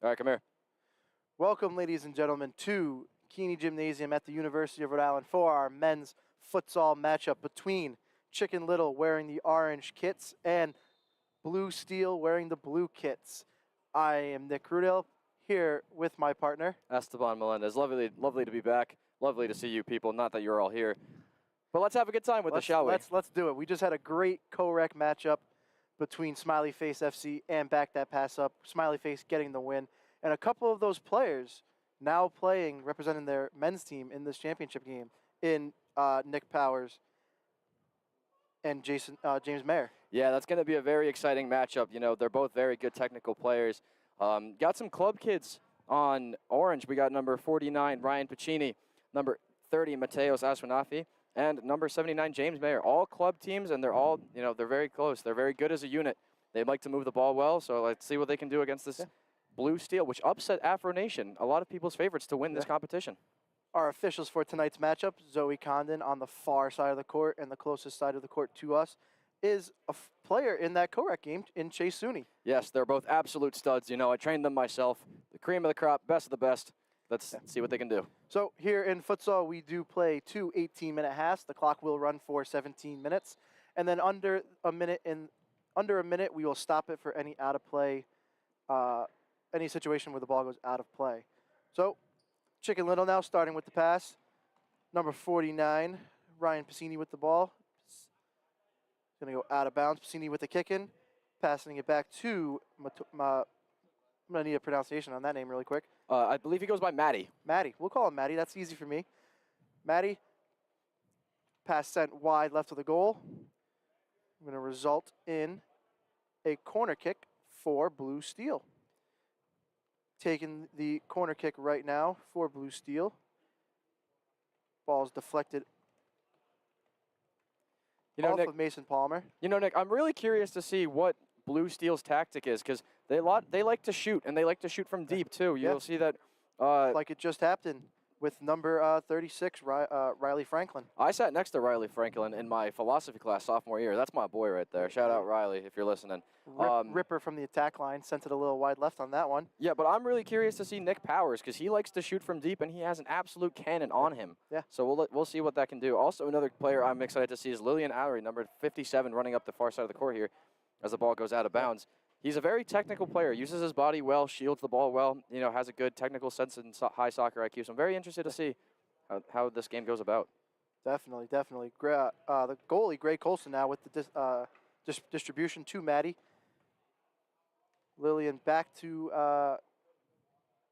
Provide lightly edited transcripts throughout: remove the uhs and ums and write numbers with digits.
All right, come here. Welcome, ladies and gentlemen, to Keeney Gymnasium at the University of Rhode Island for our men's futsal matchup between Chicken Little wearing the orange kits and Blue Steel wearing the blue kits. I am Nick Rudel here with my partner, Esteban Melendez. Lovely to be back. Lovely to see you people. Not that you're all here. But let's have a good time with it, shall we? Let's do it. We just had a great co-rec matchup between Smiley Face FC and Back That Pass Up. Smiley Face getting the win. And a couple of those players now playing, representing their men's team in this championship game in Nick Powers and James Mayer. Yeah, that's going to be a very exciting matchup. You know, they're both very good technical players. Got some club kids on orange. We got number 49, Ryan Piccini, number 30, Mateos Aswanafi, and number 79, James Mayer. All club teams, and they're all, they're very close. They're very good as a unit. They like to move the ball well, so let's see what they can do against this Blue Steel, which upset Afro Nation, a lot of people's favorites to win this competition. Our officials for tonight's matchup, Zoe Condon on the far side of the court, and the closest side of the court to us is a player in that co-rec game in Chase Sooney. Yes, they're both absolute studs. I trained them myself. The cream of the crop, best of the best. Let's see what they can do. So here in futsal, we do play two 18-minute halves. The clock will run for 17 minutes. And then under a minute, we will stop it for any out-of-play any situation where the ball goes out of play. So, Chicken Little now starting with the pass. Number 49, Ryan Piccini with the ball. Going to go out of bounds. Piccini with the kick in. Passing it back to, I'm going to need a pronunciation on that name really quick. I believe he goes by Matty. Matty. We'll call him Matty. That's easy for me. Matty. Pass sent wide left of the goal. Going to result in a corner kick for Blue Steel. Taking the corner kick right now for Blue Steel. Ball's deflected off of Mason Palmer. Nick, I'm really curious to see what Blue Steel's tactic is, because they like to shoot, and they like to shoot from deep, too. You'll see that. Like it just happened with number 36, Riley Franklin. I sat next to Riley Franklin in my philosophy class sophomore year. That's my boy right there. Shout out Riley if you're listening. Ripper from the attack line, sent it a little wide left on that one. Yeah, but I'm really curious to see Nick Powers, because he likes to shoot from deep, and he has an absolute cannon on him. Yeah. So we'll see what that can do. Also, another player I'm excited to see is Lillian Allery, number 57, running up the far side of the court here as the ball goes out of bounds. He's a very technical player, uses his body well, shields the ball well, has a good technical sense and high soccer IQ. So I'm very interested to see how this game goes about. Definitely. The goalie, Gray Colson, now with the distribution to Maddie. Lillian back to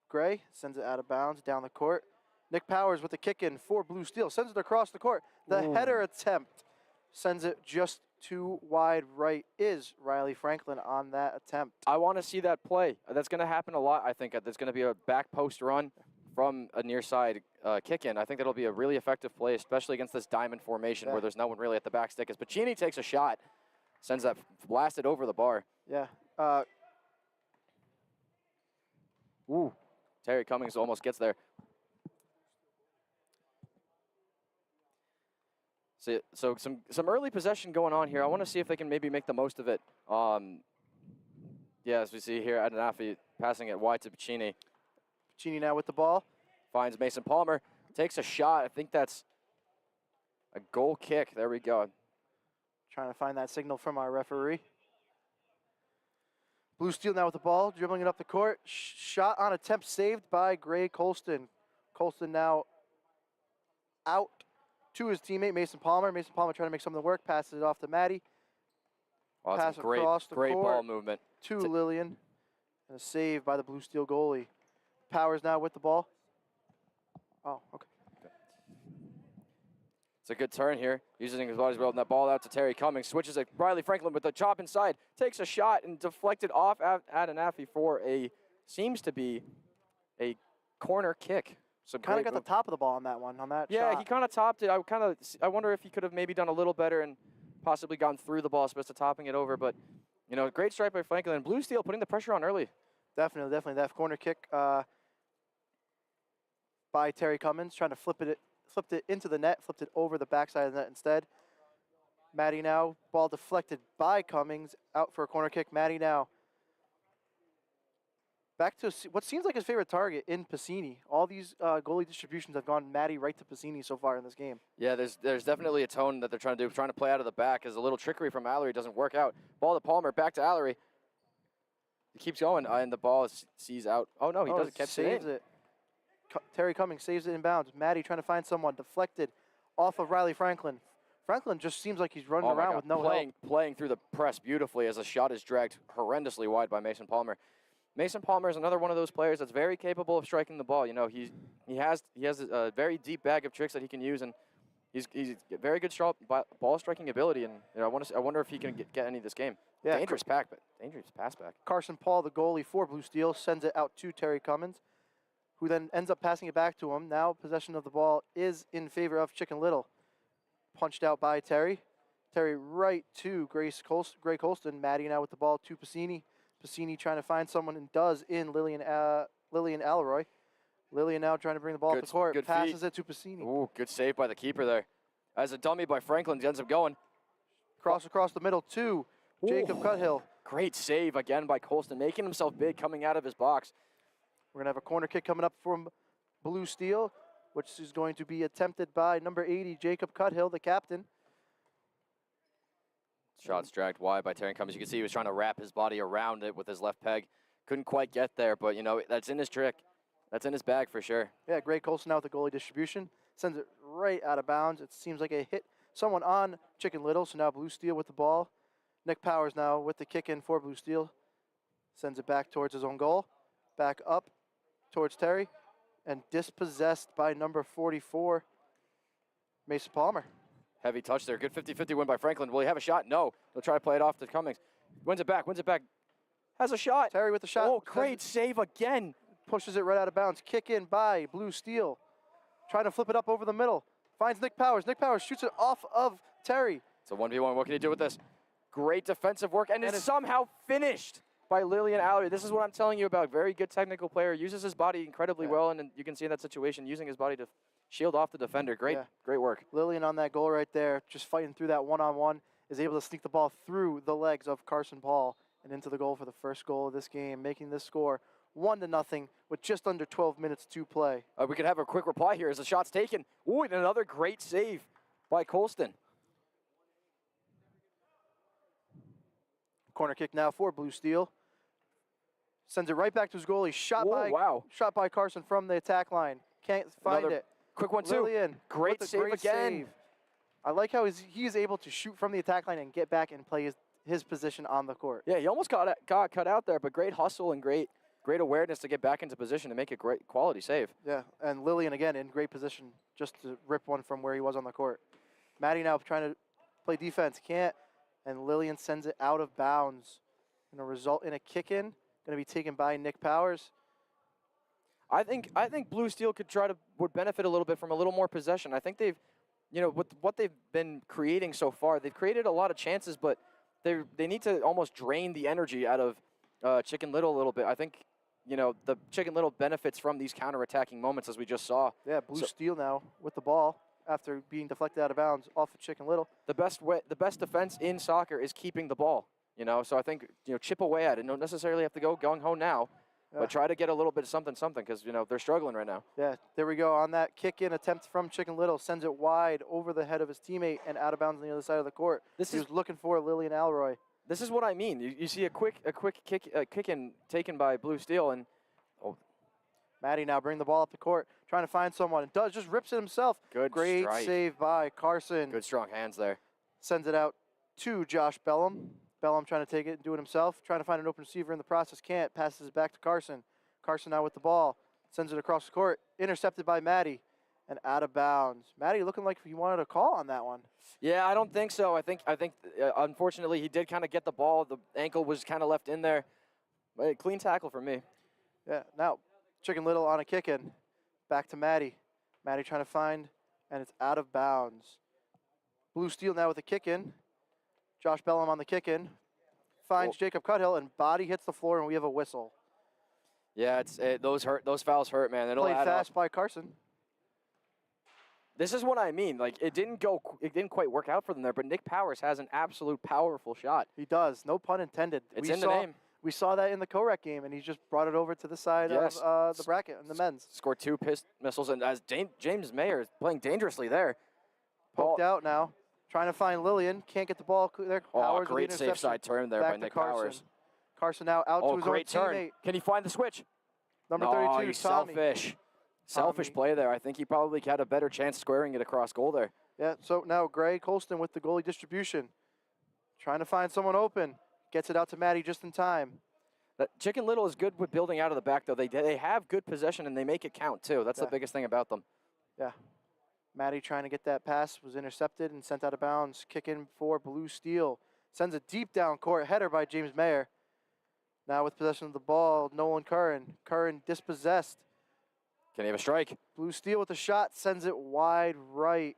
Gray, sends it out of bounds, down the court. Nick Powers with the kick in for Blue Steel, sends it across the court. The header attempt sends it just too wide right. Is Riley Franklin on that attempt? I want to see that play. That's going to happen a lot, I think. There's going to be a back post run from a near side kick in. I think that'll be a really effective play, especially against this diamond formation where there's no one really at the back stick. As Piccini takes a shot, sends that blasted over the bar. Yeah. Terry Cummings almost gets there. So some early possession going on here. I want to see if they can maybe make the most of it. As we see here, Adanafi passing it wide to Piccini. Piccini now with the ball. Finds Mason Palmer. Takes a shot. I think that's a goal kick. There we go. Trying to find that signal from our referee. Blue Steel now with the ball, dribbling it up the court. Shot on attempt saved by Gray Colston. Colston now out to his teammate, Mason Palmer. Mason Palmer trying to make something work, passes it off to Maddie. Pass across the court ball movement. To Lillian. And a save by the Blue Steel goalie. Powers now with the ball. Oh, okay. It's a good turn here, using his body well. And that ball out to Terry Cummings. Switches it. Riley Franklin with the chop inside. Takes a shot and deflected off Adanafi for seems to be a corner kick. So kind of got the top of the ball on that one, on that shot. He kind of topped it. I wonder if he could have maybe done a little better and possibly gone through the ball as opposed to topping it over. But, great strike by Franklin. Blue Steel putting the pressure on early. Definitely. That corner kick by Terry Cummins, trying to flipped it into the net, flipped it over the backside of the net instead. Maddie now, ball deflected by Cummings, out for a corner kick. Maddie now Back to what seems like his favorite target in Piscini. All these goalie distributions have gone Maddie right to Piscini so far in this game. Yeah, there's definitely a tone that they're trying to do, trying to play out of the back. As a little trickery from Allery doesn't work out. Ball to Palmer, back to Allery. He keeps going, and the ball sees out. Oh, no, he doesn't catch saves it. Terry Cummings saves it in bounds. Maddie trying to find someone, deflected off of Riley Franklin. Franklin just seems like he's running around with no help. Playing through the press beautifully as a shot is dragged horrendously wide by Mason Palmer. Mason Palmer is another one of those players that's very capable of striking the ball. You know, he has a very deep bag of tricks that he can use, and he's very good ball striking ability. And you know, I wonder if he can get any of this game. Yeah, dangerous pass back. Carson Paul, the goalie for Blue Steel, sends it out to Terry Cummins, who then ends up passing it back to him. Now possession of the ball is in favor of Chicken Little. Punched out by Terry. Terry right to Gray Colston. Maddie now with the ball to Piscini. Piscini trying to find someone, and does in Lillian Alroy. Lillian now trying to bring the ball up the court. Passes it to Piscini. Ooh, good save by the keeper there. As a dummy by Franklin, ends up going. Cross across the middle to Jacob Cuthill. Great save again by Colston, making himself big coming out of his box. We're going to have a corner kick coming up from Blue Steel, which is going to be attempted by number 80, Jacob Cuthill, the captain. Shots dragged wide by Terry Cummings. You can see he was trying to wrap his body around it with his left peg. Couldn't quite get there, but, you know, that's in his trick. That's in his bag for sure. Yeah, Gray Colson now with the goalie distribution. Sends it right out of bounds. It seems like it hit someone on Chicken Little, so now Blue Steel with the ball. Nick Powers now with the kick in for Blue Steel. Sends it back towards his own goal. Back up towards Terry. And dispossessed by number 44, Mason Palmer. Heavy touch there. Good 50-50 win by Franklin. Will he have a shot? No. He'll try to play it off to Cummings. Wins it back. Has a shot. Terry with the shot. Oh, great save again. Pushes it right out of bounds. Kick in by Blue Steel. Trying to flip it up over the middle. Finds Nick Powers. Nick Powers shoots it off of Terry. It's a 1v1. What can he do with this? Great defensive work, and it's somehow finished by Lillian Allery. This is what I'm telling you about. Very good technical player. Uses his body incredibly well, and you can see in that situation, using his body to shield off the defender. Great work. Lillian on that goal right there, just fighting through that one-on-one, is able to sneak the ball through the legs of Carson Paul and into the goal for the first goal of this game, making this score 1-0 with just under 12 minutes to play. We could have a quick reply here as the shot's taken. Ooh, and another great save by Colston. Corner kick now for Blue Steel. Sends it right back to his goalie. Shot by Carson from the attack line. Can't find it. Quick one, too. Lillian, great save again. Save. I like how he is able to shoot from the attack line and get back and play his position on the court. Yeah, he almost got cut out there, but great hustle and great awareness to get back into position and make a great quality save. Yeah, and Lillian, again, in great position just to rip one from where he was on the court. Maddie now trying to play defense. Can't. And Lillian sends it out of bounds. Going to result in a kick-in. Going to be taken by Nick Powers. I think Blue Steel would benefit a little bit from a little more possession. I think they've, you know, with what they've been creating so far, they've created a lot of chances, but they need to almost drain the energy out of Chicken Little a little bit. I think, you know, the Chicken Little benefits from these counter-attacking moments, as we just saw. Yeah, Blue Steel now with the ball after being deflected out of bounds off of Chicken Little. The best defense in soccer is keeping the ball. You know, so I think, you know, chip away at it. Don't necessarily have to go gung-ho now, but try to get a little bit of something, because, you know, they're struggling right now. Yeah, there we go. On that kick-in attempt from Chicken Little, sends it wide over the head of his teammate and out of bounds on the other side of the court. He was looking for Lillian Alroy. This is what I mean. You see a quick kick-in taken by Blue Steel, and Maddie now bring the ball up the court, trying to find someone. And just rips it himself. Great save by Carson. Good strong hands there. Sends it out to Josh Bellum. Bellum trying to take it and do it himself. Trying to find an open receiver in the process. Can't. Passes it back to Carson. Carson now with the ball. Sends it across the court. Intercepted by Maddie. And out of bounds. Maddie looking like he wanted a call on that one. Yeah, I don't think so. I think unfortunately he did kind of get the ball. The ankle was kind of left in there. But clean tackle for me. Yeah, now Chicken Little on a kick-in. Back to Maddie. Maddie trying to find, and it's out of bounds. Blue Steel now with a kick-in. Josh Bellum on the kick-in. Finds Jacob Cuthill, and body hits the floor, and we have a whistle. Yeah, those fouls hurt, man. It'll Played add fast up. by Carson. This is what I mean. Like, it didn't quite work out for them there, but Nick Powers has an absolute powerful shot. He does. No pun intended. It's in the name. We saw that in the co-rec game, and he just brought it over to the side Yes. of the bracket in the men's. Scored 2 missiles, and as James Mayer is playing dangerously there. Poked out now, trying to find Lillian. Can't get the ball there. Oh, Powers with the great safe interception. side turn there Back by to Nick Carson. Powers. Carson now out to his own Great turn. teammate. Can he find the switch? Number No, 32, you Tommy. Selfish Tommy. play there. I think he probably had a better chance squaring it across goal there. Yeah, so now Gray Colston with the goalie distribution. Trying to find someone open. Gets it out to Maddie just in time. Chicken Little is good with building out of the back, though. They have good possession, and they make it count, too. That's the biggest thing about them. Yeah. Maddie trying to get that pass, was intercepted and sent out of bounds. Kick in for Blue Steel. Sends a deep down court header by James Mayer. Now with possession of the ball, Nolan Curran. Curran dispossessed. Can he have a strike? Blue Steel with a shot, sends it wide right.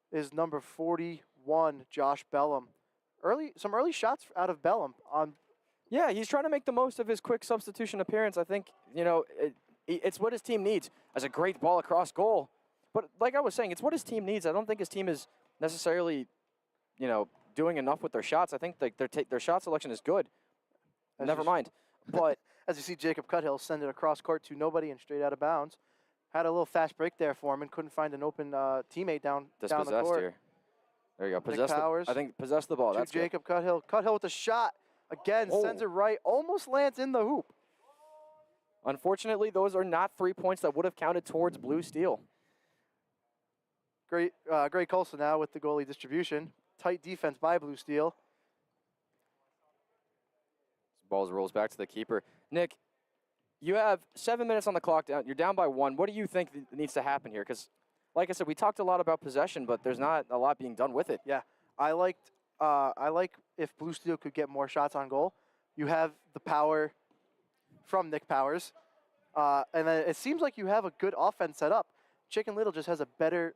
Is number 41, Josh Bellum. Some early shots out of Bellum. Yeah, he's trying to make the most of his quick substitution appearance. I think, it's what his team needs. As a great ball across goal. But like I was saying, it's what his team needs. I don't think his team is necessarily, doing enough with their shots. I think their shot selection is good. Never mind. But as you see Jacob Cuthill send it across court to nobody and straight out of bounds. Had a little fast break there for him and couldn't find an open teammate down the court. Here. There you go. Powers. I think possess the ball. That's Jacob Cuthill. Cuthill with a shot. Again, sends it right. Almost lands in the hoop. Unfortunately, those are not 3 points that would have counted towards Blue Steel. Gray Colson now with the goalie distribution. Tight defense by Blue Steel. Balls rolls back to the keeper. Nick, you have 7 minutes on the clock. You're down by 1. What do you think needs to happen here? Because, like I said, we talked a lot about possession, but there's not a lot being done with it. Yeah, I like if Blue Steel could get more shots on goal. You have the power from Nick Powers, and then it seems like you have a good offense set up. Chicken Little just has a better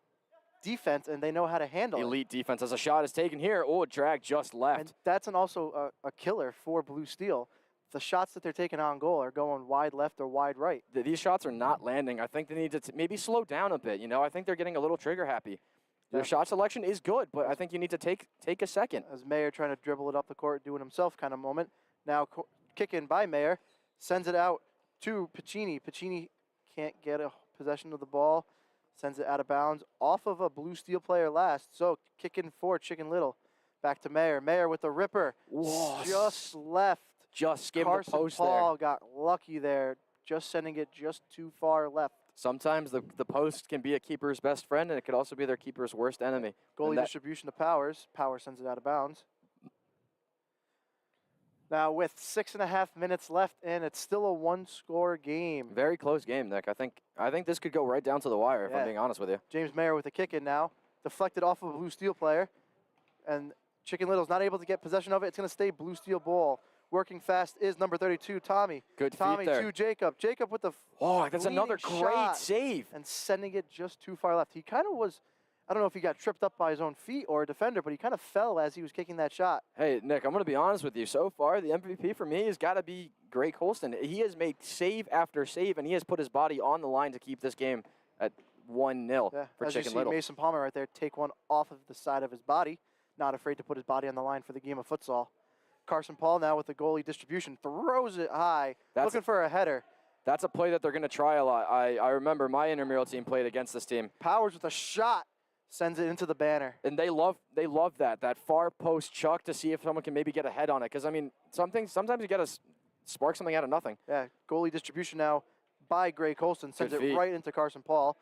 defense, and they know how to handle it. Elite defense. As a shot is taken here, a drag just left. And that's also a killer for Blue Steel. The shots that they're taking on goal are going wide left or wide right. These shots are not landing. I think they need to maybe slow down a bit. I think they're getting a little trigger happy. Their shot selection is good, but I think you need to take a second. As Mayer trying to dribble it up the court, doing himself kind of moment. Now kick in by Mayer, sends it out to Piccini. Piccini can't get a possession of the ball, sends it out of bounds off of a Blue Steel player last. So kick in for Chicken Little. Back to Mayer. Mayer with the ripper. Whoa. Just left. Just skimmed Carson the post Paul there. got lucky there, just sending it just too far left. Sometimes the post can be a keeper's best friend, and it could also be their keeper's worst enemy. Goalie distribution to Powers. Powers sends it out of bounds. Now with 6.5 minutes left, and it's still a one-score game. Very close game, Nick. I think this could go right down to the wire, if Yeah. I'm being honest with you. James Mayer with a kick in now. Deflected off of a Blue Steel player. And Chicken Little's not able to get possession of it. It's going to stay Blue Steel ball. Working fast is number 32, Tommy. Good Tommy feet there. to Jacob. Jacob with the That's another leading great shot save. and sending it just too far left. He kind of was, I don't know if he got tripped up by his own feet or a defender, but he kind of fell as he was kicking that shot. Hey, Nick, I'm going to be honest with you. So far, the MVP for me has got to be Gray Colston. He has made save after save, and he has put his body on the line to keep this game at 1-0 for as you Chicken see Little. Mason Palmer right there take one off of the side of his body. Not afraid to put his body on the line for the game of futsal. Carson Paul now with the goalie distribution. Throws it high, looking for a header. That's a play that they're going to try a lot. I remember my intramural team played against this team. Powers with a shot. Sends it into the banner. And they love that far post chuck to see if someone can maybe get a head on it. Because, sometimes you got to spark something out of nothing. Yeah, goalie distribution now by Gray Colston. Sends Good it feet. right into Carson Paul.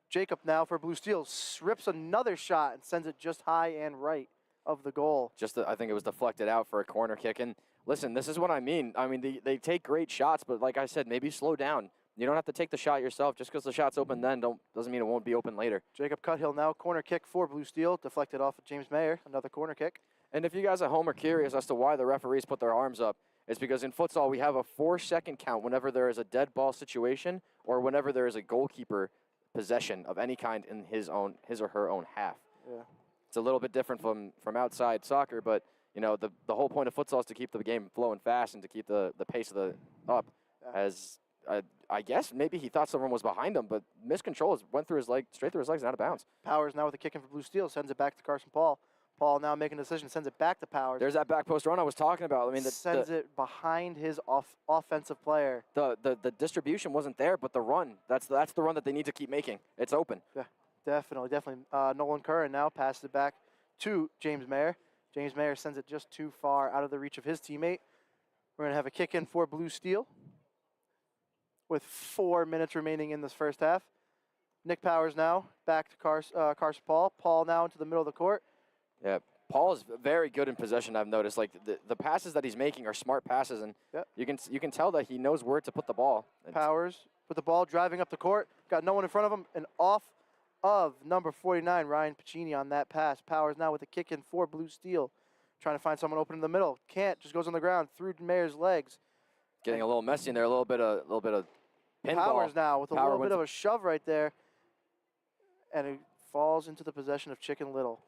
Jacob now for Blue Steel. Rips another shot and sends it just high and right of the goal. I think it was deflected out for a corner kick. And listen, this is what I mean. They take great shots, but like I said, maybe slow down. You don't have to take the shot yourself. Just because the shot's open then doesn't mean it won't be open later. Jacob Cuthill now, corner kick for Blue Steel. Deflected off of James Mayer. Another corner kick. And if you guys at home are curious as to why the referees put their arms up, it's because in futsal we have a 4-second count whenever there is a dead ball situation or whenever there is a goalkeeper possession of any kind in his or her own half. Yeah. It's a little bit different from outside soccer, but the whole point of futsal is to keep the game flowing fast and to keep the pace of the up. Yeah. As I guess maybe he thought someone was behind him, but miscontrol went through his leg, straight through his legs and out of bounds. Powers now with a kick in for Blue Steel. Sends it back to Carson Paul. Paul now making a decision, sends it back to Powers. There's that back post run I was talking about. I mean, sends it behind his offensive player. The distribution wasn't there, but the run, that's the run that they need to keep making. It's open. Yeah, definitely. Nolan Curran now passes it back to James Mayer. James Mayer sends it just too far out of the reach of his teammate. We're going to have a kick in for Blue Steel with 4 minutes remaining in this first half. Nick Powers now back to Carson Paul. Paul now into the middle of the court. Yeah, Paul is very good in possession, I've noticed. Like, the passes that he's making are smart passes, and you can tell that he knows where to put the ball. Powers with the ball, driving up the court. Got no one in front of him, and off of number 49, Ryan Pacini on that pass. Powers now with a kick in for Blue Steel. Trying to find someone open in the middle. Can't, just goes on the ground through Mayer's legs. Getting a little messy in there, a little bit of pinball. Powers now with a little bit of a shove right there. And it falls into the possession of Chicken Little.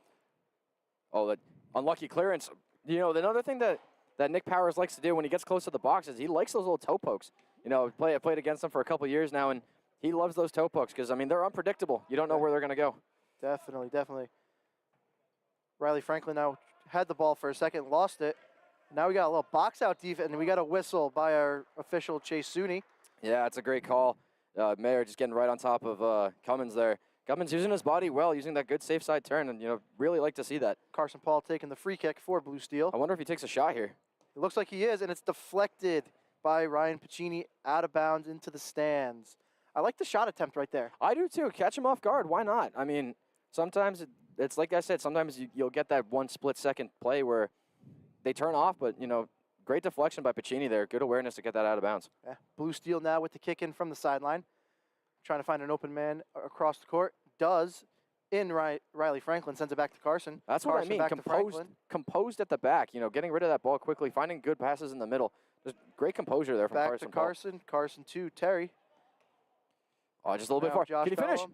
Oh, that unlucky clearance. You know, another thing that Nick Powers likes to do when he gets close to the box is he likes those little toe pokes. You know, I played against him for a couple years now, and he loves those toe pokes because, I mean, they're unpredictable. You don't know where they're going to go. Definitely. Riley Franklin now had the ball for a second, lost it. Now we got a little box out defense, and we got a whistle by our official, Chase Sooney. Yeah, it's a great call. Mayer just getting right on top of Cummins there. Cummins using his body well, using that good safe side turn, and, you know, really like to see that. Carson Paul taking the free kick for Blue Steel. I wonder if he takes a shot here. It looks like he is, and it's deflected by Ryan Pacini out of bounds into the stands. I like the shot attempt right there. I do too. Catch him off guard. Why not? I mean, sometimes it's like I said, sometimes you'll get that one split-second play where they turn off, but, you know, great deflection by Pacini there. Good awareness to get that out of bounds. Yeah. Blue Steel now with the kick in from the sideline. Trying to find an open man across the court. Does in Riley Franklin, sends it back to Carson. That's Carson what I mean. Composed at the back, you know, getting rid of that ball quickly, finding good passes in the middle. Just great composure there from back Carson. To Carson. Carson to Terry. Oh, just a little bit far. Josh Can he finish? Bellum.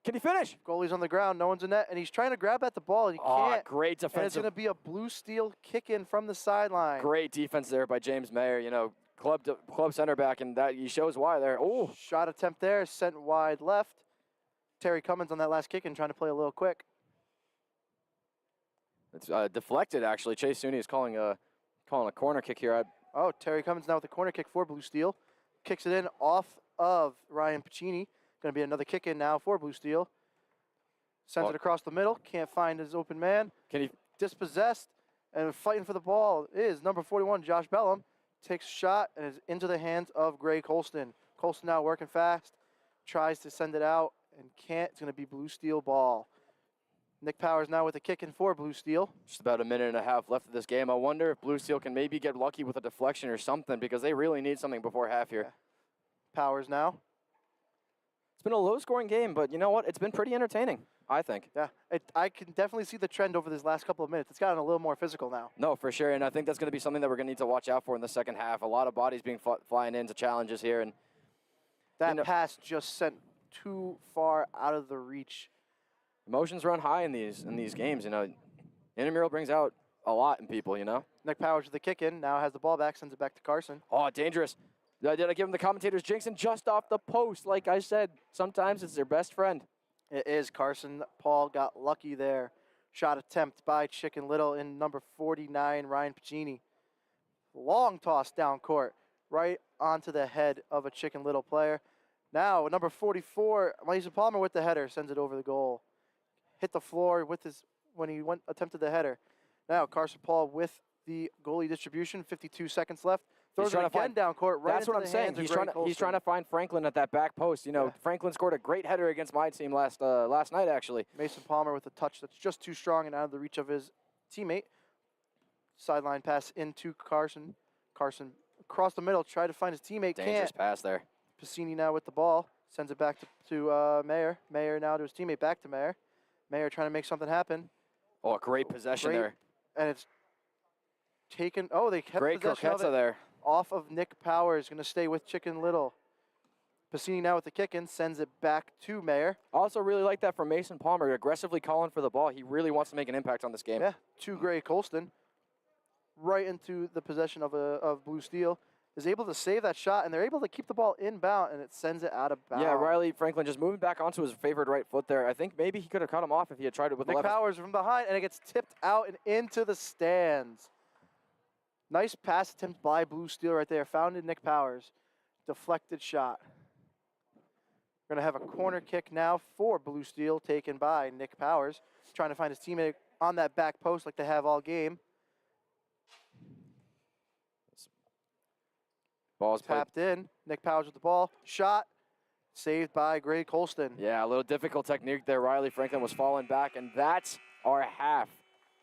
Can he finish? Goalie's on the ground. No one's in net, and he's trying to grab at the ball, and he can't. Great defensive. And it's going to be a Blue Steel kick in from the sideline. Great defense there by James Mayer. You know, club center back, and that he shows why there. Oh, shot attempt there, sent wide left. Terry Cummins on that last kick and trying to play a little quick. It's deflected, actually. Chase Sooney is calling a corner kick here. Terry Cummins now with the corner kick for Blue Steel. Kicks it in off of Ryan Pacini. Going to be another kick in now for Blue Steel. Sends it across the middle. Can't find his open man. Can he? Dispossessed and fighting for the ball is number 41, Josh Bellum. Takes a shot and is into the hands of Gray Colston. Colston now working fast. Tries to send it out and can't. It's going to be Blue Steel ball. Nick Powers now with a kick in for Blue Steel. Just about a minute and a half left of this game. I wonder if Blue Steel can maybe get lucky with a deflection or something because they really need something before half here. Yeah. Powers now. It's been a low-scoring game, but you know what? It's been pretty entertaining, I think. Yeah, I can definitely see the trend over these last couple of minutes. It's gotten a little more physical now. No, for sure, and I think that's going to be something that we're going to need to watch out for in the second half. A lot of bodies being flying into challenges here. And that pass just sent too far out of the reach. Emotions run high in these games, you know. Intramural brings out a lot in people, you know. Nick Powers with the kick in, now has the ball back, sends it back to Carson. Oh, dangerous. Did I give him the commentator's jinx and just off the post? Like I said, sometimes it's their best friend. It is. Carson Paul got lucky there. Shot attempt by Chicken Little in number 49, Ryan Pacini. Long toss down court, right onto the head of a Chicken Little player. Now, number 44, Mason Palmer with the header, sends it over the goal. Hit the floor when he attempted the header. Now, Carson Paul with the goalie distribution, 52 seconds left. Throws it again down court, right into the hands of Gray Colston. He's trying to find Franklin at that back post. You know, Franklin scored a great header against my team last night, actually. Mason Palmer with a touch that's just too strong and out of the reach of his teammate. Sideline pass into Carson. Carson across the middle, tried to find his teammate. Dangerous pass there. Pacini now with the ball. Sends it back to Mayer. Mayer now to his teammate, back to Mayer. Mayer trying to make something happen. Oh, great possession there. And it's taken. Oh, they kept great possession of it. there. Off of Nick Powers, going to stay with Chicken Little. Pacini now with the kick-in, sends it back to Mayer. Also really like that from Mason Palmer, aggressively calling for the ball. He really wants to make an impact on this game. Yeah, to Gray Colston. Right into the possession of Blue Steel. is able to save that shot, and they're able to keep the ball inbound, and it sends it out of bounds. Yeah, Riley Franklin just moving back onto his favored right foot there. I think maybe he could have cut him off if he had tried it with the Nick left. Powers from behind, and it gets tipped out and into the stands. Nice pass attempt by Blue Steel right there. Founded Nick Powers. Deflected shot. We're going to have a corner kick now for Blue Steel, taken by Nick Powers. Trying to find his teammate on that back post like they have all game. Ball's tapped in. Nick Powers with the ball. Shot. Saved by Gray Colston. Yeah, a little difficult technique there. Riley Franklin was falling back, and that's our half.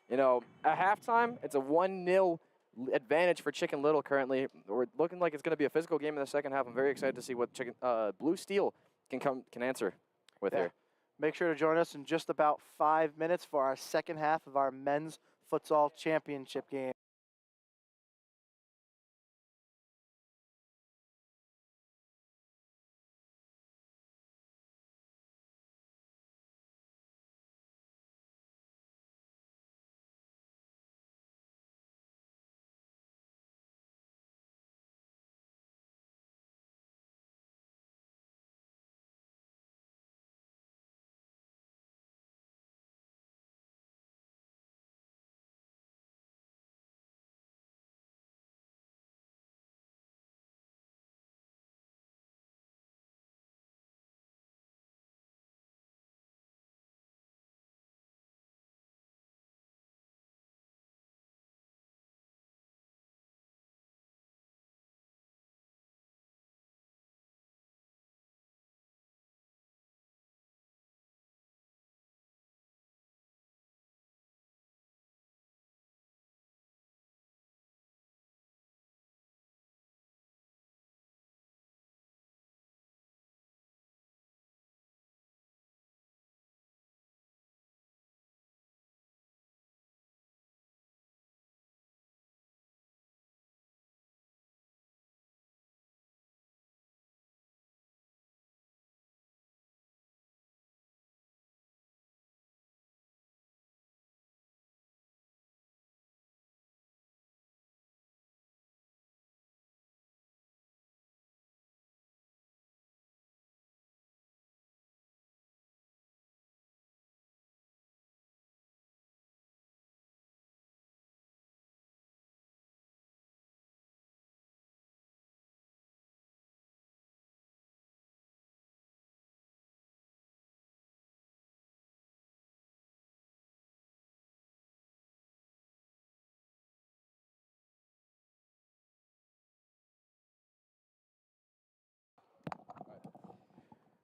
You know, at halftime, it's a 1-0 advantage for Chicken Little currently. We're looking like it's going to be a physical game in the second half. I'm very excited to see what Blue Steel can answer with here. Make sure to join us in just about 5 minutes for our second half of our men's futsal championship game.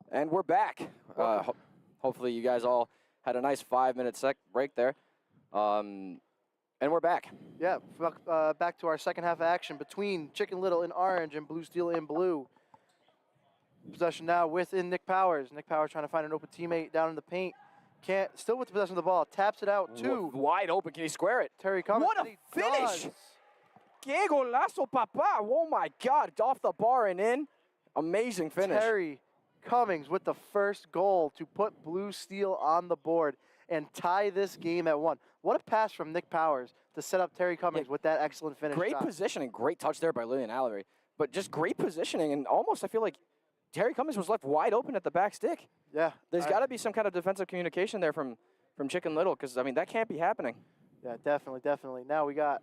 And we're back. Hopefully you guys all had a nice 5-minute break there. And we're back. Yeah, back to our second half of action between Chicken Little in orange and Blue Steel in blue. Possession now within Nick Powers. Nick Powers trying to find an open teammate down in the paint. Still with the possession of the ball. Taps it out to wide open. Can he square it? Terry Cummings. What a finish! Que golazo, papa. Oh my God, off the bar and in. Amazing finish. Terry Cummings with the first goal to put Blue Steel on the board and tie this game at 1. What a pass from Nick Powers to set up Terry Cummings with that excellent finish. Great positioning, great touch there by Lillian Allery. But just great positioning, and almost I feel like Terry Cummings was left wide open at the back stick. Yeah. There's got to be some kind of defensive communication there from Chicken Little, because, I mean, that can't be happening. Yeah, definitely. Now we got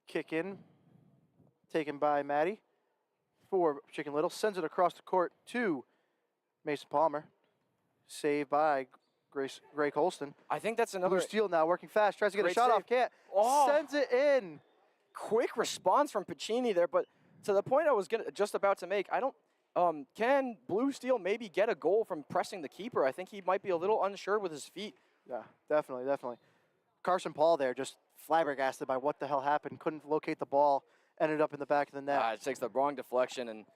kick in, taken by Maddie for Chicken Little. Sends it across the court to Mason Palmer. Saved by Gray Colston. I think that's another... Blue Steel now working fast. Tries to get a shot off. Can't. Sends it in. Quick response from Piccini there, but to the point I was just about to make, I don't... can Blue Steel maybe get a goal from pressing the keeper? I think he might be a little unsure with his feet. Yeah, definitely. Carson Paul there just flabbergasted by what the hell happened. Couldn't locate the ball. Ended up in the back of the net. It takes the wrong deflection,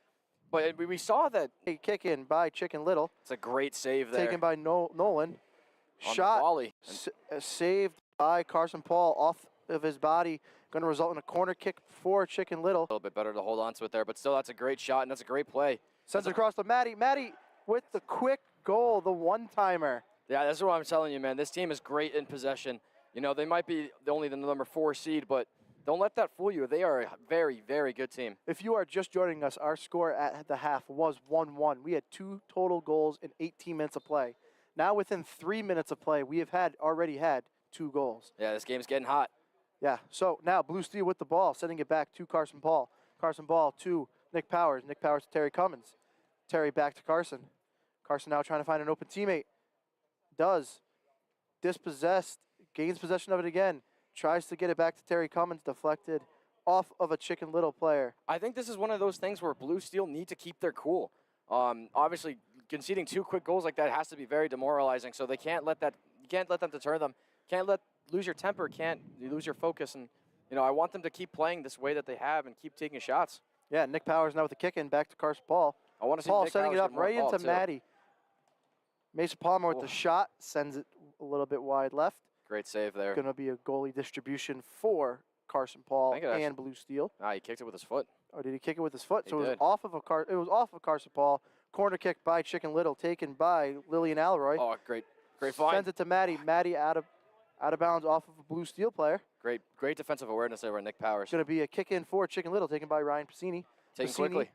but we saw that. A kick in by Chicken Little. It's a great save there. Taken by Nolan. On Shot. the volley. Saved by Carson Paul off of his body. Going to result in a corner kick for Chicken Little. A little bit better to hold on to it there, but still that's a great shot and that's a great play. Sends it across to Maddie. Maddie with the quick goal, the one-timer. Yeah, that's what I'm telling you, man. This team is great in possession. You know, they might be only the number 4 seed, but Don't let that fool you. They are a very, very good team. If you are just joining us, our score at the half was 1-1. We had 2 total goals in 18 minutes of play. Now within 3 minutes of play, we have already had 2 goals. Yeah, this game's getting hot. Yeah, so now Blue Steel with the ball, sending it back to Carson Paul. Carson Paul to Nick Powers. Nick Powers to Terry Cummins. Terry back to Carson. Carson now trying to find an open teammate. Does. Dispossessed. Gains possession of it again. Tries to get it back to Terry Cummins. Deflected off of a Chicken Little player. I think this is one of those things where Blue Steel need to keep their cool. Obviously, conceding 2 quick goals like that has to be very demoralizing. So they can't let that. You can't let them deter them. Can't lose your temper. Can't lose your focus. And I want them to keep playing this way that they have and keep taking shots. Yeah, Nick Powers now with the kick in back to Carson Paul. I want to see Paul Nick sending Powers it up get more right ball, into too. Maddie. Mason Palmer with Oh. the shot sends it a little bit wide left. Great save there. Going to be a goalie distribution for Carson Paul think it actually- and Blue Steel. He kicked it with his foot. Or did he kick it with his foot? He So it was did. off of Carson Paul. Corner kick by Chicken Little, taken by Lillian Alroy. Oh, great find. Sends it to Maddie. Maddie out of bounds off of a Blue Steel player. Great defensive awareness there by Nick Powers. It's going to be a kick in for Chicken Little, taken by Ryan Piscini. Taken Piscini, quickly.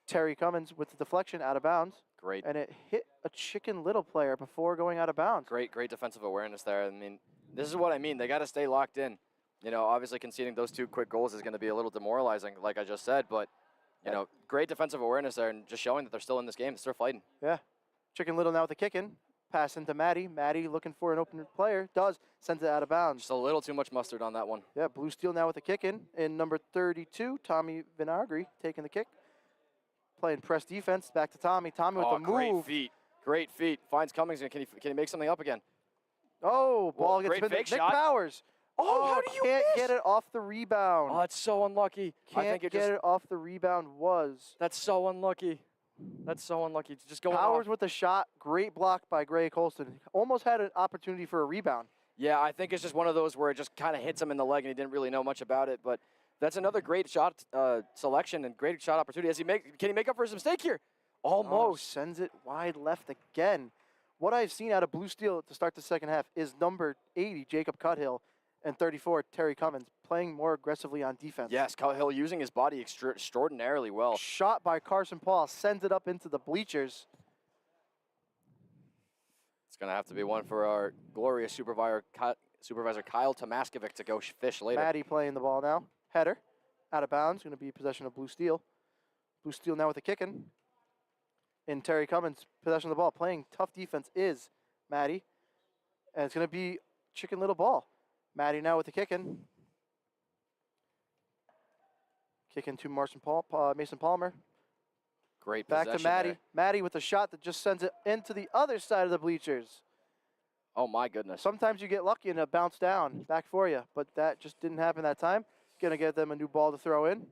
Terry Cummins with the deflection out of bounds. Great. And it hit a Chicken Little player before going out of bounds. Great defensive awareness there. I mean, this is what I mean. They got to stay locked in. Obviously conceding those 2 quick goals is going to be a little demoralizing, like I just said. But, great defensive awareness there and just showing that they're still in this game. They're fighting. Yeah. Chicken Little now with the kick in. Pass into Maddie. Maddie looking for an open player. Sends it out of bounds. Just a little too much mustard on that one. Yeah, Blue Steel now with the kick in. And number 32, Tommy Vinagri taking the kick. Playing press defense. Back to Tommy. Tommy with the move. Great feet. Finds Cummings. Can he make something up again? Oh, ball Whoa, gets great pinned. fake Nick shot. Powers. Oh, how do you can't miss? get it off the rebound. Oh, that's so unlucky. I Can't think get it off the rebound was. That's so unlucky. That's so unlucky. Just going Powers off. with the shot. Great block by Gray Colston. Almost had an opportunity for a rebound. Yeah, I think it's just one of those where it just kind of hits him in the leg and he didn't really know much about it. But that's another great shot selection and great shot opportunity. Can he make up for his mistake here? Almost. Sends it wide left again. What I've seen out of Blue Steel to start the second half is number 80, Jacob Cuthill, and 34, Terry Cummins, playing more aggressively on defense. Yes, Hill using his body extraordinarily well. Shot by Carson Paul, sends it up into the bleachers. It's going to have to be one for our glorious supervisor Kyle Tomaskovic to go fish later. Maddie playing the ball now. Header, out of bounds, going to be possession of Blue Steel. Blue Steel now with the kicking. And Terry Cummins, possession of the ball, playing tough defense is Maddie. And it's going to be Chicken Little ball. Maddie now with the kicking. Kicking to Mason Palmer. Great Back possession to Maddie. there. Maddie with a shot that just sends it into the other side of the bleachers. Oh, my goodness. Sometimes you get lucky and it bounce down back for you, but that just didn't happen that time. Going to get them a new ball to throw in.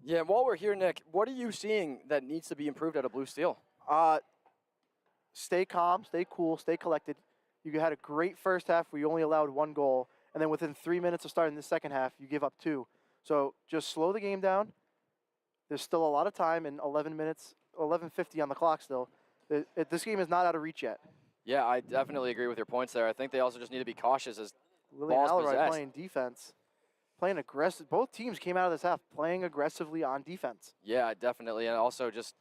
Yeah, and while we're here, Nick, what are you seeing that needs to be improved out of Blue Steel? Stay calm, stay cool, stay collected. You had a great first half where you only allowed 1 goal, and then within 3 minutes of starting the second half, you give up 2. So just slow the game down. There's still a lot of time in 11 minutes, 11:50 on the clock still. This game is not out of reach yet. Yeah, I definitely agree with your points there. I think they also just need to be cautious as Lillian Ball's Alroy possessed. playing defense, playing aggressive. Both teams came out of this half playing aggressively on defense. Yeah, definitely. And also just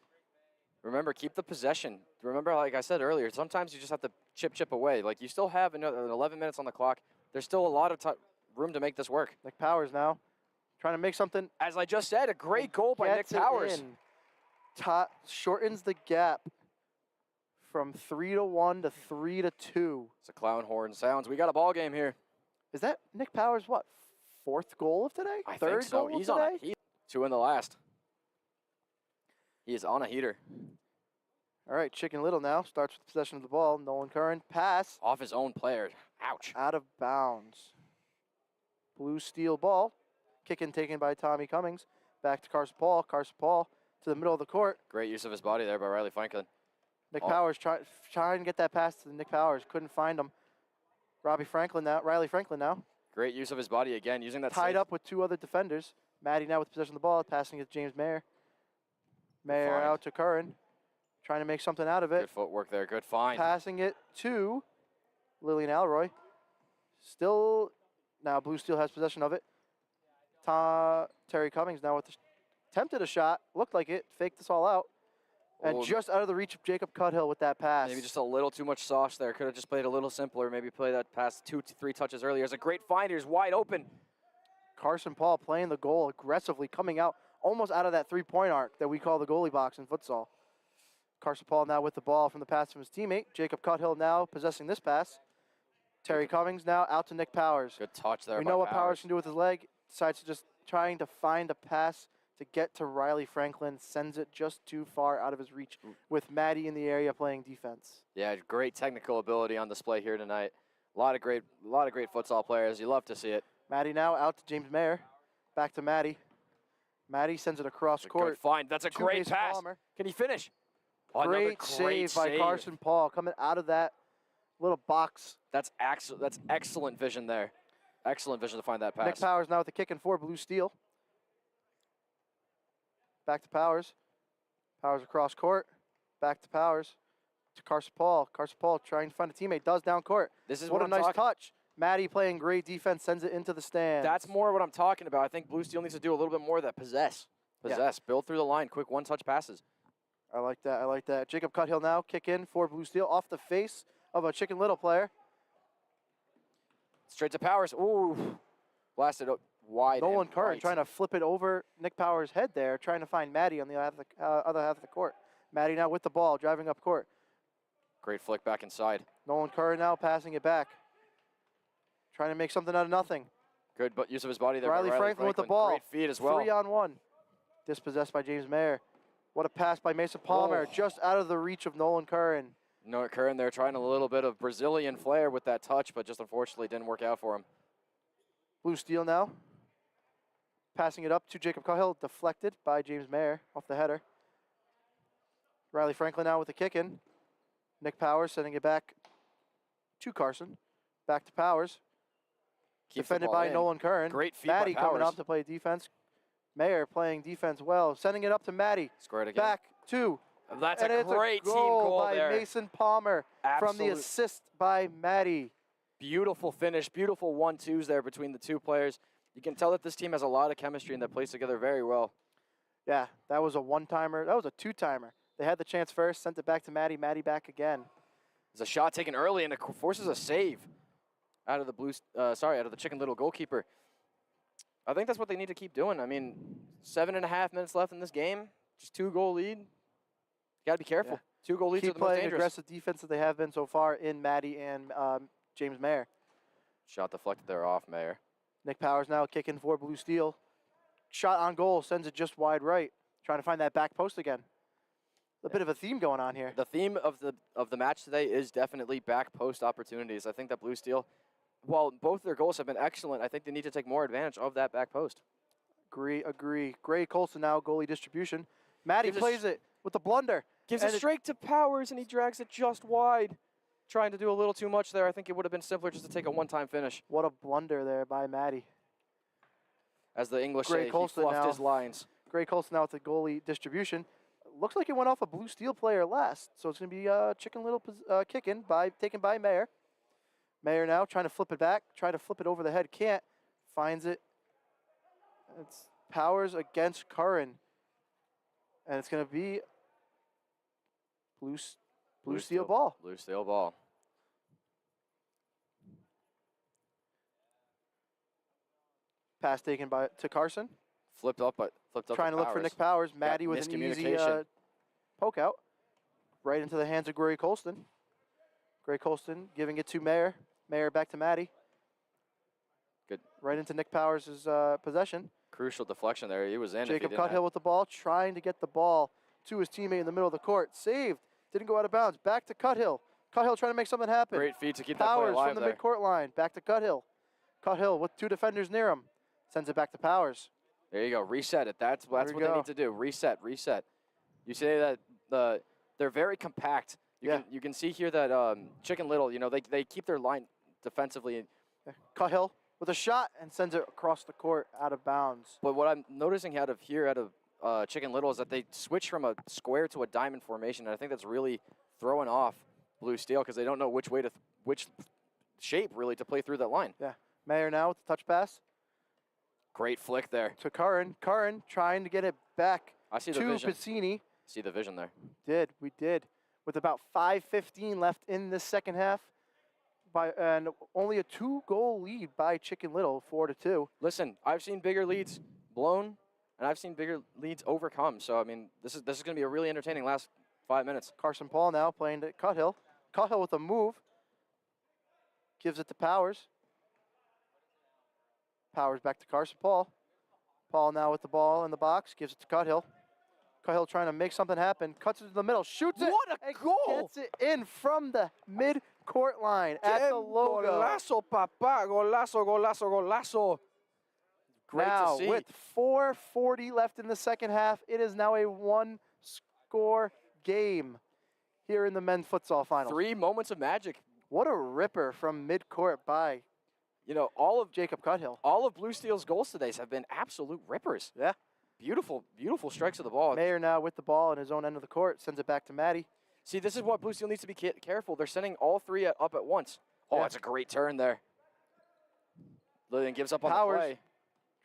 remember, keep the possession. Remember, like I said earlier, sometimes you just have to chip away. Like, you still have another 11 minutes on the clock. There's still a lot of room to make this work. Nick Powers now trying to make something. As I just said, a great goal by Nick Gets it Powers. in. Shortens the gap from 3-1 to 3-2. It's a clown horn sounds. We got a ball game here. Is that Nick Powers' what? 4th goal of today? I Third think so. goal He's of on today? 2 in the last. He is on a heater. All right, Chicken Little now starts with possession of the ball. Nolan Curran pass Off his own player. Ouch. out of bounds. Blue Steel ball. Kicking taken by Tommy Cummings. Back to Carson Paul. Carson Paul to the middle of the court. Great use of his body there by Riley Franklin. Nick Oh. Powers trying to get that pass to Nick Powers. Couldn't find him. Riley Franklin now. Great use of his body again, using that Tied same- up with 2 other defenders. Maddie now with possession of the ball. Passing it to James Mayer. Mayer find. out to Curran. Trying to make something out of it. Good footwork there. Good find. Passing it to Lillian Alroy. Still Now Blue Steel has possession of it. Terry Cummings now with the attempted a shot. Looked like it. Faked this all out. And Oh, just out of the reach of Jacob Cuthill with that pass. maybe just a little too much sauce there. Could have just played a little simpler. Maybe play that pass 2 to 3 touches earlier. It's a great find. He's wide open. Carson Paul playing the goal aggressively, coming out almost out of that three-point arc that we call the goalie box in futsal. Carson Paul now with the ball from the pass from his teammate. Jacob Cuthill now possessing this pass. Terry Cummings now out to Nick Powers. Good touch there. We by know what Powers can do with his leg. Decides to just trying to find a pass to get to Riley Franklin. Sends it just too far out of his reach with Maddie in the area playing defense. Yeah, great technical ability on display here tonight. A lot of great futsal players. You love to see it. Maddie now out to James Mayer. Back to Maddie. Maddie sends it across Good court. find. That's a to great Mason pass. Palmer. Can he finish? Oh, another Great save by save. Carson Paul coming out of that little box. That's excellent vision there. Excellent vision to find that pass. Nick Powers now with the kick and for Blue Steel. Back to Powers. Powers across court. Back to Powers. To Carson Paul. Carson Paul trying to find a teammate. Does down court. This is what a I'm nice talking- touch. Maddie playing great defense. Sends it into the stands. That's more what I'm talking about. I think Blue Steel needs to do a little bit more of that possess. Possess. Build through the line. Quick one-touch passes. I like that. I like that. Jacob Cuthill now kick in for Blue Steel off the face of a Chicken Little player. Straight to Powers. Ooh. Blasted up wide. Nolan and Curran right. trying to flip it over Nick Powers' head there, trying to find Maddie on the other half of the court. Maddie now with the ball, driving up court. Great flick back inside. Nolan Curran now passing it back. Trying to make something out of nothing. Good but use of his body there. by Riley Franklin with the ball. Great feed as well. 3-on-1. Dispossessed by James Mayer. What a pass by Mason Palmer, Oh. just out of the reach of Nolan Curran. Nolan Curran there trying a little bit of Brazilian flair with that touch, but just unfortunately didn't work out for him. Blue Steel now. Passing it up to Jacob Cahill, deflected by James Mayer off the header. Riley Franklin now with the kick in. Nick Powers sending it back to Carson. Back to Powers. Keeps the Defended ball by in. Nolan Curran. Great feed Maddie by coming Powers. up to play defense. Mayer playing defense well. Sending it up to Maddie. Squared again. Back to. That's and a it's great a team goal goal by there. Mason Palmer from the Absolute assist by Maddie. beautiful finish, beautiful 1-2s there between the two players. You can tell that this team has a lot of chemistry and that plays together very well. Yeah, that was a one-timer. That was a two-timer. They had the chance first, sent it back to Maddie. Maddie back again. There's a shot taken early and it forces a save out of the Chicken Little goalkeeper. I think that's what they need to keep doing. I mean, 7.5 minutes left in this game, just 2-goal lead. You gotta be careful. Yeah. 2-goal leads are Keep the most playing dangerous. aggressive defense that they have been so far in Maddie and James Mayer. Shot deflected there off Mayer. Nick Powers now kicking for Blue Steel. Shot on goal, sends it just wide right. Trying to find that back post again. A bit of a theme going on here. The theme of the match today is definitely back post opportunities. I think that Blue Steel, while both their goals have been excellent, I think they need to take more advantage of that back post. Agree. Gray Colson now, goalie distribution. Maddie Gives a plays it with the blunder. Gives And it straight to Powers, and he drags it just wide. Trying to do a little too much there. I think it would have been simpler just to take a one-time finish. What a blunder there by Maddie. As the English Gray say, he Colston fluffed now. his lines. Gray Colson now with the goalie distribution. Looks like it went off a Blue Steel player last, so it's going to be Chicken Little kick-in taken by Mayer. Mayer now trying to flip it back, trying to flip it over the head, can't. Finds it. It's Powers against Curran. And it's going to be Blue Steel ball. Blue Steel ball. Pass taken to Carson. Flipped up Trying to look for Nick Powers. Maddie with an easy poke out. Right into the hands of Gray Colston. Gray Colston giving it to Mayer. Mayer back to Maddie. Good. Right into Nick Powers' possession. Crucial deflection there. He was in. Jacob if he didn't Cuthill with the ball, trying to get the ball to his teammate in the middle of the court. Saved. Didn't go out of bounds. Back to Cuthill. Cuthill trying to make something happen. Great feed to keep that play Powers alive from the there. midcourt line. Back to Cuthill. Cuthill with two defenders near him. Sends it back to Powers. There you go. Reset it. That's what they need to do. Reset. You say that they're very compact. You can see here that Chicken Little, they keep their line defensively. Cuthill with a shot and sends it across the court out of bounds. But what I'm noticing out of Chicken Little is that they switch from a square to a diamond formation, and I think that's really throwing off Blue Steel because they don't know which shape really to play through that line. Yeah. Mayer now with the touch pass Great flick there. to Curran. Curran trying to get it back I see the to vision. Piccini. See the vision there. We did. With about 5:15 left in this second half, and only a 2-goal lead by Chicken Little, 4-2. Listen, I've seen bigger leads blown, and I've seen bigger leads overcome. So I mean, this is going to be a really entertaining last 5 minutes. Carson Paul now playing to Cuthill. Cuthill with a move. Gives it to Powers. Powers back to Carson Paul. Paul now with the ball in the box. Gives it to Cuthill. Cuthill trying to make something happen. Cuts it to the middle. Shoots it. What a and goal! Gets it in from the mid-court line at the logo. Golazo, papá. Golazo, golazo, golazo. Great now, to see. with 4:40 left in the second half, it is now a one-score game here in the men's futsal finals. 3 moments of magic. What a ripper from mid-court by All of Jacob Cuthill. Blue Steel's goals today have been absolute rippers. Yeah. Beautiful, beautiful strikes of the ball. Mayer now with the ball in his own end of the court. Sends it back to Maddie. See, this is what Blue Steel needs to be careful. They're sending all 3 up at once. Oh, Yeah. that's a great turn there. Lillian gives up on Powers. the play.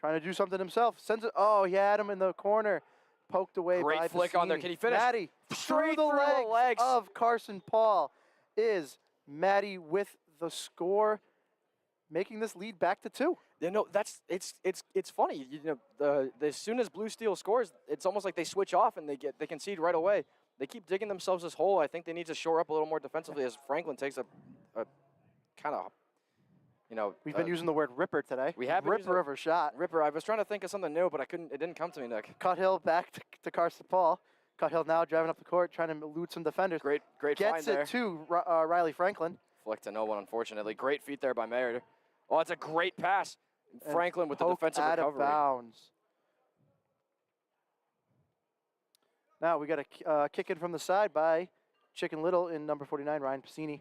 Trying to do something himself. Sends it. Oh, he had him in the corner. Poked away by Great flick on there. Piccini. Can he finish? Maddie Straight through the legs legs. of Carson Paul is Maddie with the score, making this lead back to 2. It's funny. As soon as Blue Steel scores, it's almost like they switch off and they concede right away. They keep digging themselves this hole. I think they need to shore up a little more defensively as Franklin takes a kind of, We've been using the word ripper today. we have been using Ripper of a shot. Ripper. I was trying to think of something new, but I couldn't. It didn't come to me, Nick. Cuthill back to Carson Paul. Cuthill now driving up the court, trying to elude some defenders. Great find Gets there. it to Riley Franklin. Flick to no one, unfortunately. Great feet there by Mayer. Oh, it's a great pass. Franklin with the Poked defensive out recovery. of bounds. Now we got a kick in from the side by Chicken Little in number 49, Ryan Piccini.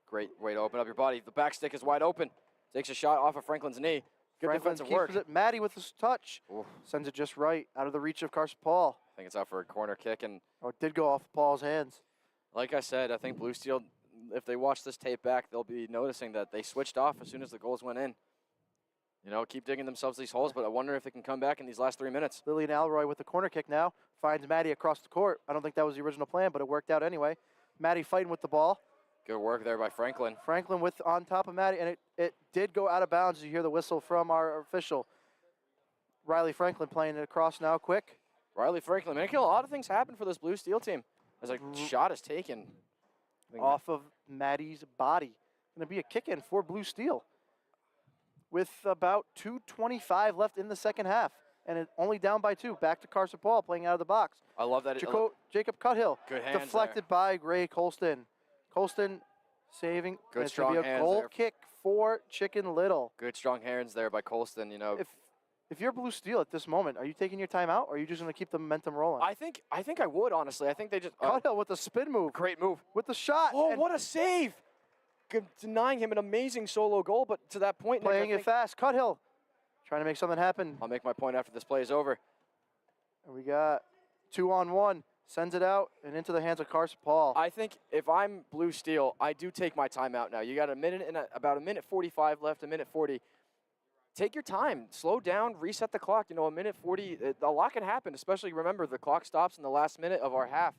Great way to open up your body. The back stick is wide open. Takes a shot off of Franklin's knee. Good Franklin defensive keeps work. it. Maddie with his touch. Oof. Sends it just right out of the reach of Carson Paul. I think it's out for a corner kick. And Oh, it did go off Paul's hands. like I said, I think Blue Steel, if they watch this tape back, they'll be noticing that they switched off as soon as the goals went in. Keep digging themselves these holes, but I wonder if they can come back in these last 3 minutes. Lillian Alroy with the corner kick now. Finds Maddie across the court. I don't think that was the original plan, but it worked out anyway. Maddie fighting with the ball. Good work there by Franklin. Franklin with on top of Maddie, and it did go out of bounds. You hear the whistle from our official. Riley Franklin playing it across now, quick. Riley Franklin making a lot of things happen for this Blue Steel team. As a shot is taken. I think Off of Maddie's body. Going to be a kick-in for Blue Steel. With about 2:25 left in the second half. And it only down by 2. Back to Carson Paul playing out of the box. I love that. Jacob Cuthill. Good hands Deflected there. by Gray Colston. Colston saving. Good and it's strong gonna be a hands goal there. kick for Chicken Little. Good strong hands there by Colston. If you're Blue Steel at this moment, are you taking your time out, or are you just going to keep the momentum rolling? I think I would, honestly. I think they just Cuthill with the spin move. great move. With the shot. Oh, and what a save! Denying him an amazing solo goal, but to that point, Nick, playing it fast. Cuthill trying to make something happen. I'll make my point after this play is over. And we got 2-on-1. Sends it out and into the hands of Carson Paul. I think if I'm Blue Steel, I do take my time out now. You got about a minute 45 left, a minute 40. Take your time, slow down, reset the clock. A minute 40, a lot can happen, especially remember the clock stops in the last minute of our half.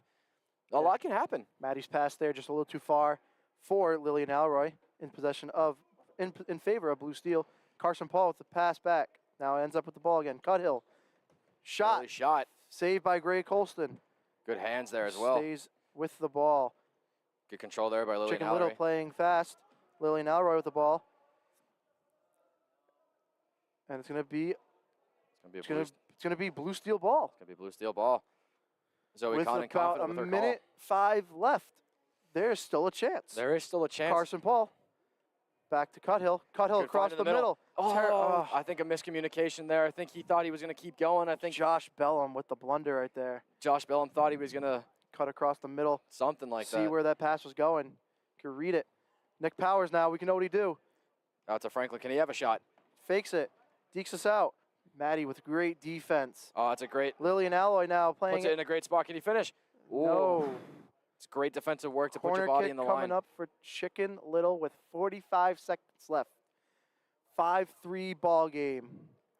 A lot can happen. Maddie's pass there just a little too far for Lillian Alroy in possession of, in favor of Blue Steel. Carson Paul with the pass back. Now ends up with the ball again. Cuthill. Shot. Early shot. Saved by Gray Colston. Good hands there as well. Stays with the ball. Good control there by Lillian Chicken Little Alroy. playing fast. Lillian Alroy with the ball. And it's going to be Blue Steel ball. It's gonna be Blue Steel ball. Zoe With Conn about confident a with her minute 5 left. There's still a chance. call. There is still a chance. Carson Paul. Back to Cuthill. Cuthill Good across find in the middle. I think a miscommunication there. I think he thought he was going to keep going. I think Josh Bellum with the blunder right there. Josh Bellum thought he was going to Cut across the middle. something like See that. where that pass was going. Could read it. Nick Powers now. We can know what he do. Out to Franklin. Can he have a shot? Fakes it. Dekes us out. Maddie with great defense. Oh, it's a great. Lillian Alloy now playing Puts it in a great spot. Can he finish? Ooh. No. It's great defensive work to put Corner your body kick in the coming line. up for Chicken Little with 45 seconds left. 5-3 ball game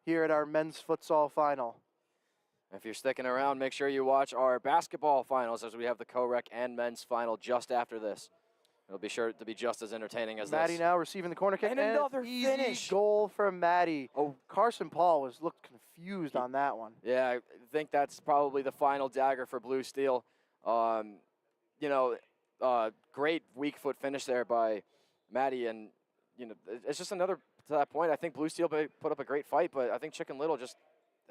here at our men's futsal final. If you're sticking around, make sure you watch our basketball finals as we have the co-rec and men's final just after this. It'll be sure to be just as entertaining as Maddie this. now receiving the corner kick. And another easy finish. goal for Maddie. Oh, Carson Paul looked confused on that one. yeah, I think that's probably the final dagger for Blue Steel. Great weak foot finish there by Maddie, and it's just another to that point. I think Blue Steel put up a great fight, but I think Chicken Little just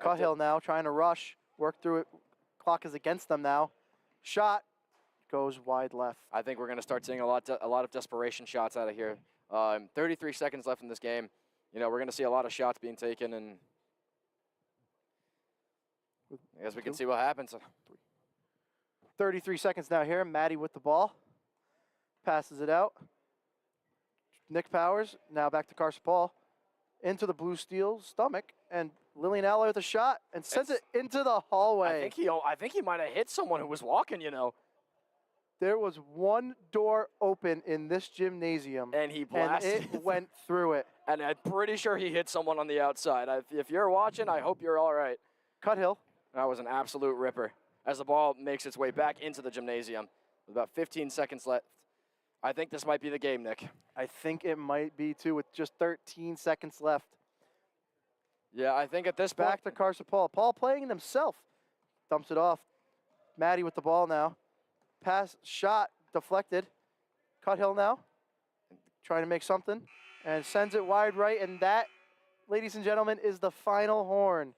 Cuthill now trying to rush, work through it. Clock is against them now. Shot goes wide left. I think we're going to start seeing a lot of desperation shots out of here. 33 seconds left in this game. We're going to see a lot of shots being taken, and I guess we can see what happens. 33 seconds now here. Maddie with the ball. Passes it out. Nick Powers now back to Carson Paul. Into the Blue Steel stomach, and Lillian Aller with a shot and sends it into the hallway. I think he might have hit someone who was walking. There was one door open in this gymnasium, And he blasted. and it went through it. And I'm pretty sure he hit someone on the outside. If you're watching, I hope you're all right. Cuthill. That was an absolute ripper. As the ball makes its way back into the gymnasium, with about 15 seconds left. I think this might be the game, Nick. I think it might be too, with just 13 seconds left. Yeah, I think at this point. Back to Carson Paul. Paul playing it himself. Dumps it off. Maddie with the ball now. Pass, shot, deflected. Cuthill now. Trying to make something. And sends it wide right. And that, ladies and gentlemen, is the final horn.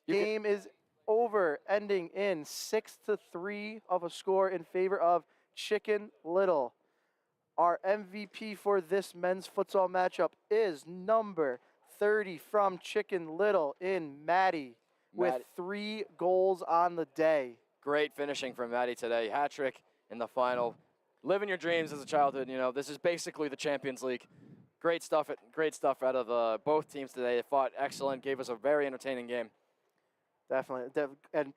Game is over, ending in 6-3 of a score in favor of Chicken Little. Our MVP for this men's futsal matchup is number 30 from Chicken Little in Maddie with 3 goals on the day. Great finishing from Maddie today. Hat trick in the final. Living your dreams as a childhood. This is basically the Champions League. Great stuff out of both teams today. They fought excellent, gave us a very entertaining game. Definitely. And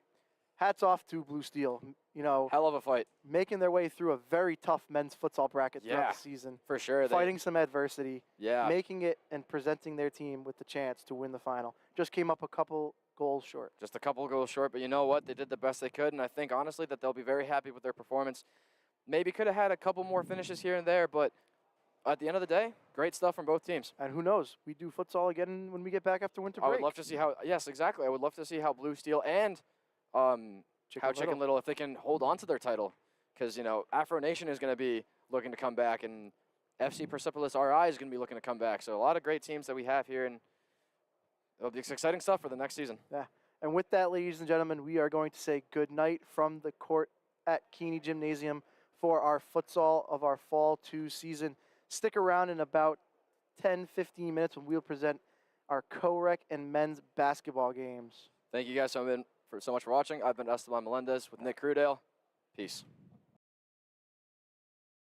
hats off to Blue Steel. Hell of a fight. Making their way through a very tough men's futsal bracket throughout the season. For sure. Fighting some adversity. Yeah. Making it and presenting their team with the chance to win the final. Just came up a couple goals short. Just a couple goals short, but you know what? They did the best they could, and I think, honestly, that they'll be very happy with their performance. Maybe could have had a couple more finishes here and there, but at the end of the day, great stuff from both teams. And who knows? We do futsal again when we get back after winter break. I would love to see how, yes, exactly. I would love to see how Blue Steel and Chicken Little, if they can hold on to their title. Because, Afro Nation is going to be looking to come back, and FC Persepolis RI is going to be looking to come back. So a lot of great teams that we have here, and it'll be exciting stuff for the next season. Yeah. And with that, ladies and gentlemen, we are going to say good night from the court at Keeney Gymnasium for our futsal of our Fall 2 season. Stick around in about 10-15 minutes when we'll present our co-rec and men's basketball games. Thank you guys so much for watching. I've been Esteban Melendez with Nick Crudale. Peace.